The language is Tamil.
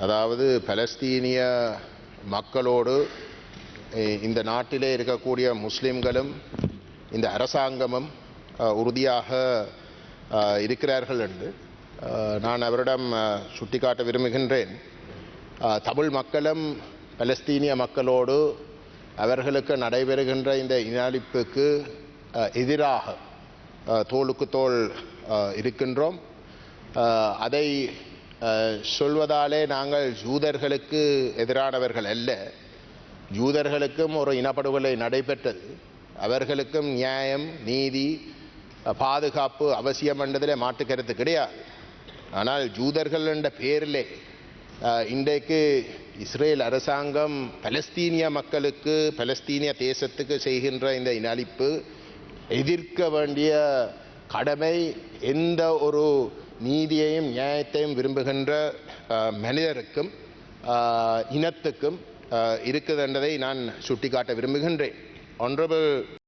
அதாவது பலஸ்தீனிய மக்களோடு இந்த நாட்டிலே இருக்கக்கூடிய முஸ்லிம்களும் இந்த அரசாங்கமும் உறுதியாக இருக்கிறார்கள் என்று நான் அவரிடம் சுட்டிக்காட்ட விரும்புகின்றேன். தமிழ் மக்களும் பலஸ்தீனிய மக்களோடு அவர்களுக்கு நடைபெறுகின்ற இந்த இனஅழிப்புக்கு எதிராக தோளுக்கு தோள் இருக்கின்றோம். அதை சொல்வதாலே நாங்கள் ஜூதர்களுக்கு எதிரானவர்கள் அல்ல. ஜூதர்களுக்கும் ஒரு இனப்படுகொலை நடைபெற்றது. அவர்களுக்கும் நியாயம், நீதி, பாதுகாப்பு அவசியம் என்றதில் மாற்று கருத்து கிடையாது. ஆனால் ஜூதர்கள் என்ற பெயரிலே இன்றைக்கு இஸ்ரேல் அரசாங்கம் பலஸ்தீனிய மக்களுக்கு, பலஸ்தீனிய தேசத்துக்கு செய்கின்ற இந்த இனஅழிப்பு எதிர்க்க வேண்டிய கடமை எந்த ஒரு நீதியையும் நியாயத்தையும் விரும்புகின்ற மனிதருக்கும் இனத்துக்கும் இருக்குது என்பதை நான் சுட்டிக்காட்ட விரும்புகின்றேன். Honorable